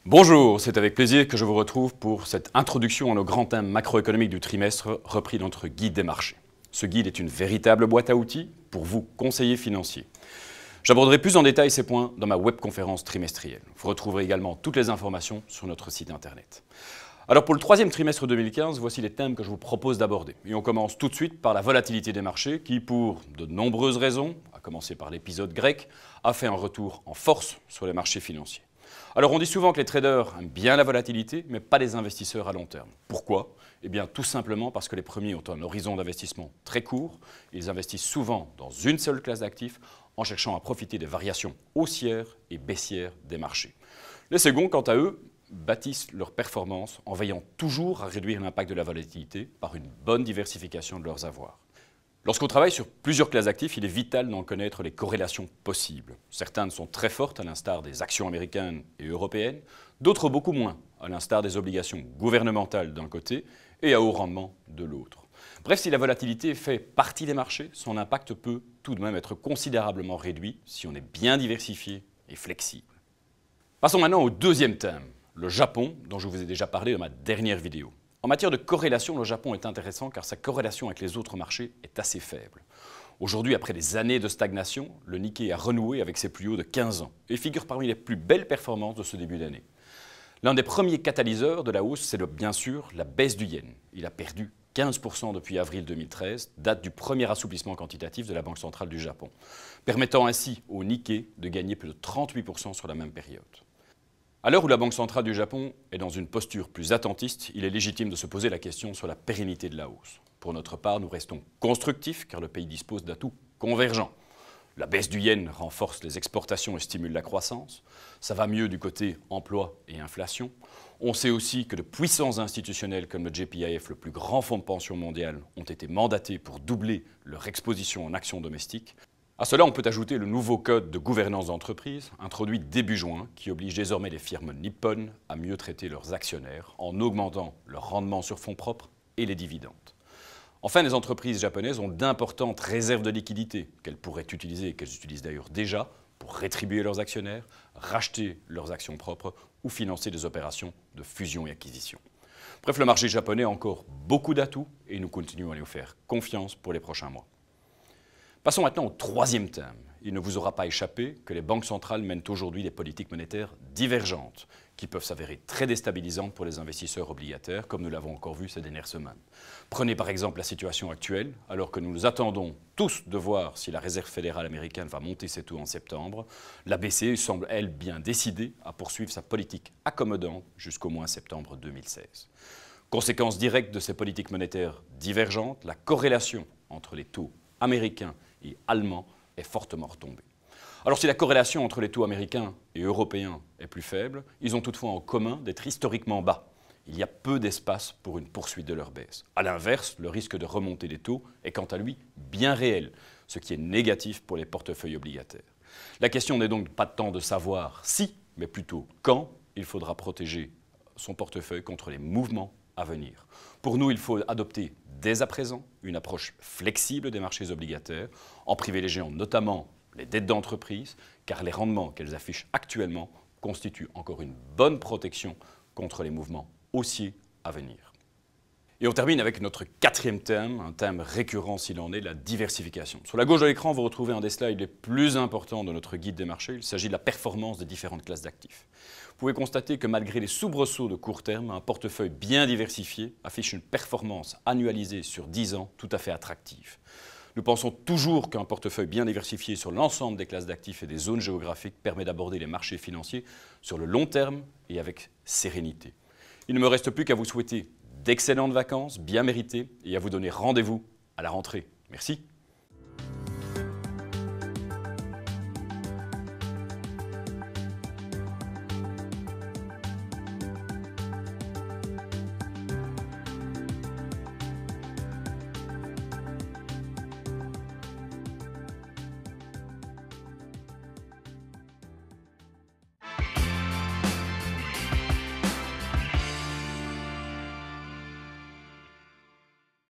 Bonjour, c'est avec plaisir que je vous retrouve pour cette introduction à nos grands thèmes macroéconomiques du trimestre repris dans notre guide des marchés. Ce guide est une véritable boîte à outils pour vous, conseillers financiers. J'aborderai plus en détail ces points dans ma webconférence trimestrielle. Vous retrouverez également toutes les informations sur notre site internet. Alors pour le troisième trimestre 2015, voici les thèmes que je vous propose d'aborder. Et on commence tout de suite par la volatilité des marchés qui, pour de nombreuses raisons, à commencer par l'épisode grec, a fait un retour en force sur les marchés financiers. Alors on dit souvent que les traders aiment bien la volatilité, mais pas les investisseurs à long terme. Pourquoi? Eh bien tout simplement parce que les premiers ont un horizon d'investissement très court, ils investissent souvent dans une seule classe d'actifs en cherchant à profiter des variations haussières et baissières des marchés. Les seconds, quant à eux, bâtissent leur performance en veillant toujours à réduire l'impact de la volatilité par une bonne diversification de leurs avoirs. Lorsqu'on travaille sur plusieurs classes d'actifs, il est vital d'en connaître les corrélations possibles. Certaines sont très fortes, à l'instar des actions américaines et européennes, d'autres beaucoup moins, à l'instar des obligations gouvernementales d'un côté et à haut rendement de l'autre. Bref, si la volatilité fait partie des marchés, son impact peut tout de même être considérablement réduit si on est bien diversifié et flexible. Passons maintenant au deuxième thème, le Japon, dont je vous ai déjà parlé dans ma dernière vidéo. En matière de corrélation, le Japon est intéressant car sa corrélation avec les autres marchés est assez faible. Aujourd'hui, après des années de stagnation, le Nikkei a renoué avec ses plus hauts de 15 ans et figure parmi les plus belles performances de ce début d'année. L'un des premiers catalyseurs de la hausse, c'est bien sûr la baisse du yen. Il a perdu 15% depuis avril 2013, date du premier assouplissement quantitatif de la Banque centrale du Japon, permettant ainsi au Nikkei de gagner plus de 38% sur la même période. À l'heure où la Banque centrale du Japon est dans une posture plus attentiste, il est légitime de se poser la question sur la pérennité de la hausse. Pour notre part, nous restons constructifs car le pays dispose d'atouts convergents. La baisse du yen renforce les exportations et stimule la croissance. Ça va mieux du côté emploi et inflation. On sait aussi que de puissants institutionnels comme le JPIF, le plus grand fonds de pension mondial, ont été mandatés pour doubler leur exposition en actions domestiques. À cela, on peut ajouter le nouveau code de gouvernance d'entreprise, introduit début juin, qui oblige désormais les firmes nippones à mieux traiter leurs actionnaires en augmentant leur rendement sur fonds propres et les dividendes. Enfin, les entreprises japonaises ont d'importantes réserves de liquidités qu'elles pourraient utiliser, et qu'elles utilisent d'ailleurs déjà, pour rétribuer leurs actionnaires, racheter leurs actions propres ou financer des opérations de fusion et acquisition. Bref, le marché japonais a encore beaucoup d'atouts et nous continuons à lui faire confiance pour les prochains mois. Passons maintenant au troisième thème. Il ne vous aura pas échappé que les banques centrales mènent aujourd'hui des politiques monétaires divergentes qui peuvent s'avérer très déstabilisantes pour les investisseurs obligataires, comme nous l'avons encore vu ces dernières semaines. Prenez par exemple la situation actuelle, alors que nous nous attendons tous de voir si la Réserve fédérale américaine va monter ses taux en septembre. La BCE semble, elle, bien décidée à poursuivre sa politique accommodante jusqu'au mois septembre 2016. Conséquence directe de ces politiques monétaires divergentes, la corrélation entre les taux américains et allemand est fortement retombée. Alors si la corrélation entre les taux américains et européens est plus faible, ils ont toutefois en commun d'être historiquement bas. Il y a peu d'espace pour une poursuite de leur baisse. A l'inverse, le risque de remontée des taux est quant à lui bien réel, ce qui est négatif pour les portefeuilles obligataires. La question n'est donc pas tant de savoir si, mais plutôt quand il faudra protéger son portefeuille contre les mouvements à venir. Pour nous, il faut adopter dès à présent une approche flexible des marchés obligataires, en privilégiant notamment les dettes d'entreprise, car les rendements qu'elles affichent actuellement constituent encore une bonne protection contre les mouvements haussiers à venir. Et on termine avec notre quatrième thème, un thème récurrent s'il en est, la diversification. Sur la gauche de l'écran, vous retrouvez un des slides les plus importants de notre guide des marchés. Il s'agit de la performance des différentes classes d'actifs. Vous pouvez constater que malgré les soubresauts de court terme, un portefeuille bien diversifié affiche une performance annualisée sur 10 ans tout à fait attractive. Nous pensons toujours qu'un portefeuille bien diversifié sur l'ensemble des classes d'actifs et des zones géographiques permet d'aborder les marchés financiers sur le long terme et avec sérénité. Il ne me reste plus qu'à vous souhaiter d'excellentes vacances, bien méritées, et à vous donner rendez-vous à la rentrée. Merci.